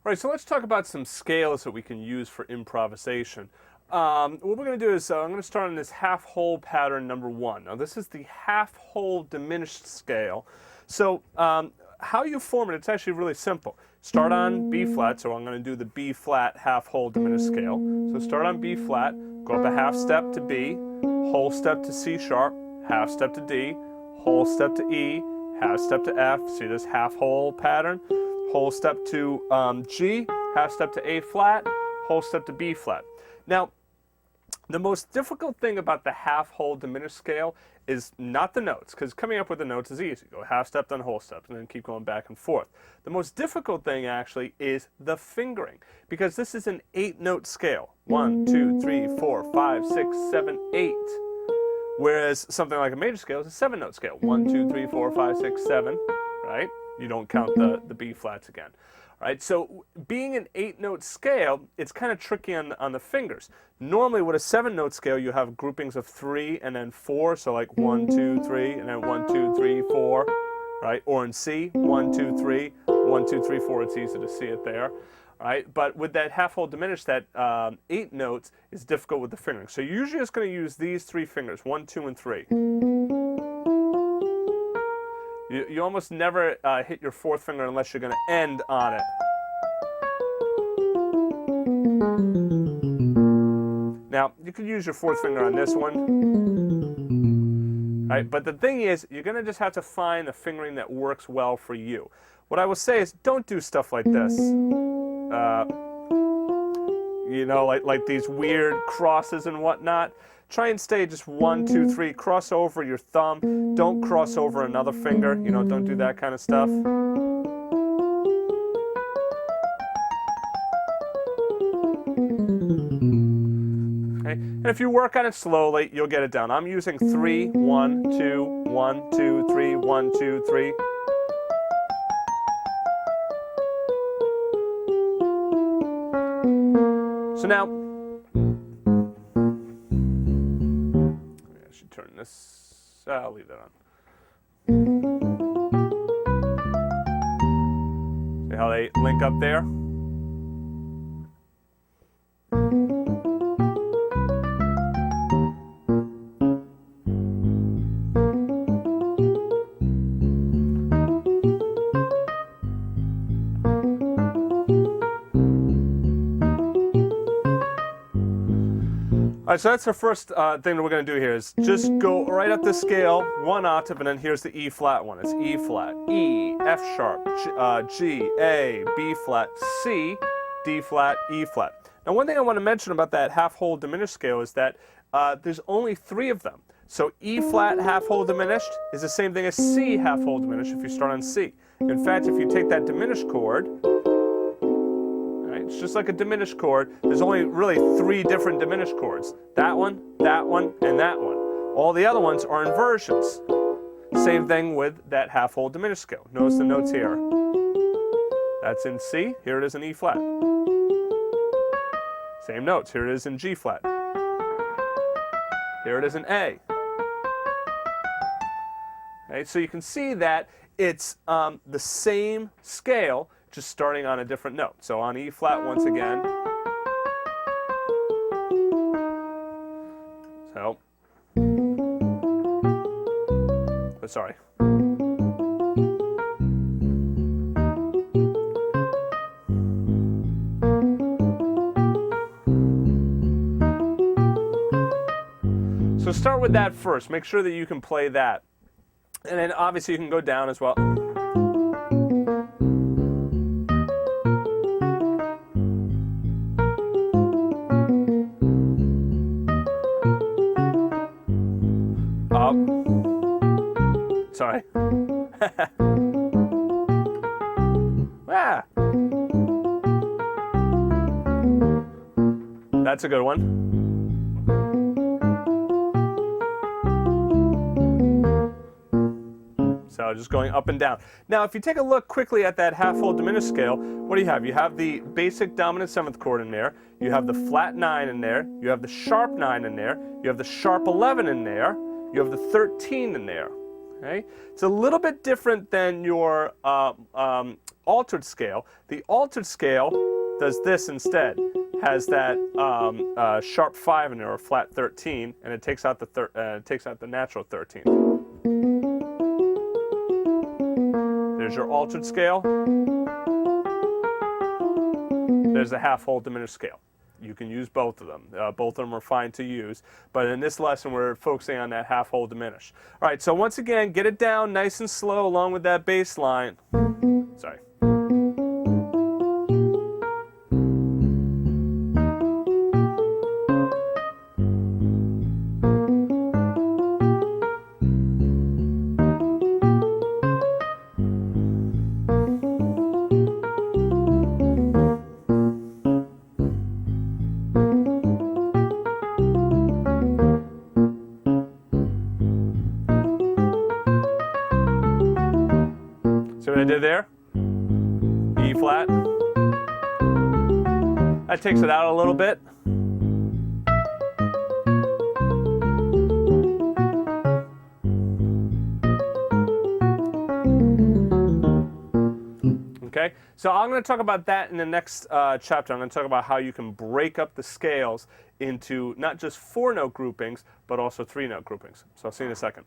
All right, so let's talk about some scales that we can use for improvisation. What we're going to do is I'm going to start on this half-whole pattern number 1. Now this is the half-whole diminished scale. So how you form it, it's actually really simple. Start on B flat, so I'm going to do the B flat half-whole diminished scale. So start on B flat, go up a half step to B, whole step to C sharp, half step to D, whole step to E, half step to F. See this half-whole pattern? Whole step to G, half step to A flat, whole step to B flat. Now, the most difficult thing about the half-whole diminished scale is not the notes, because coming up with the notes is easy. Go half step, then whole step, and then keep going back and forth. The most difficult thing actually is the fingering, because this is an 8-note scale. 1, 2, 3, 4, 5, 6, 7, 8. Whereas something like a major scale is a 7-note scale. 1, 2, 3, 4, 5, 6, 7, right? You don't count the B flats again. All right, so being an 8-note scale, it's kind of tricky on the fingers. Normally with a 7-note scale, you have groupings of 3 and then 4, so like 1, 2, 3, and then 1, 2, 3, 4, right? Or in C, 1, 2, 3, 1, 2, 3, 4, it's easy to see it there. All right, but with that half-whole diminished, that 8 notes is difficult with the fingering. So you're usually just going to use these 3 fingers, 1, 2, and 3. You almost never hit your 4th finger unless you're going to end on it. Now, you could use your 4th finger on this one. Right? But the thing is, you're going to just have to find a fingering that works well for you. What I will say is, don't do stuff like this. You know, like these weird crosses and whatnot. Try and stay just 1, 2, 3, cross over your thumb. Don't cross over another finger. You know, don't do that kind of stuff. Okay? And if you work on it slowly, you'll get it down. I'm using 3, 1, 2, 1, 2, 3, 1, 2, 3. So now, I should turn this, I'll leave that on. See how they link up there? All right, so that's the first thing that we're going to do here is just go right up the scale, 1 octave, and then here's the E flat one. It's E flat, E, F sharp, G, A, B flat, C, D flat, E flat. Now one thing I want to mention about that half-whole diminished scale is that there's only 3 of them. So E flat half-whole diminished is the same thing as C half-whole diminished if you start on C. In fact, if you take that diminished chord, it's just like a diminished chord. There's only really 3 different diminished chords. That one, and that one. All the other ones are inversions. Same thing with that half-whole diminished scale. Notice the notes here. That's in C. Here it is in E flat. Same notes. Here it is in G flat. Here it is in A. Okay, so you can see that it's the same scale, just starting on a different note. So on E flat once again. So, oh, sorry. So start with that first. Make sure that you can play that. And then obviously you can go down as well. Sorry. Ah. That's a good one. So just going up and down. Now if you take a look quickly at that half-whole diminished scale, what do you have? You have the basic dominant 7th chord in there, you have the flat 9 in there, you have the sharp 9 in there, you have the sharp 11 in there, you have the 13 in there. Okay? It's a little bit different than your altered scale. The altered scale does this instead. Has that sharp 5 in there, or flat 13, and it takes out the natural 13. There's your altered scale. There's a half whole diminished scale. You can use both of them. Both of them are fine to use, but in this lesson we're focusing on that half whole diminished. All right, so once again, get it down nice and slow along with that bass line. Sorry. See what I did there? E flat. That takes it out a little bit. Okay, so I'm going to talk about that in the next chapter. I'm going to talk about how you can break up the scales into not just 4-note groupings, but also 3-note groupings. So I'll see you in a second.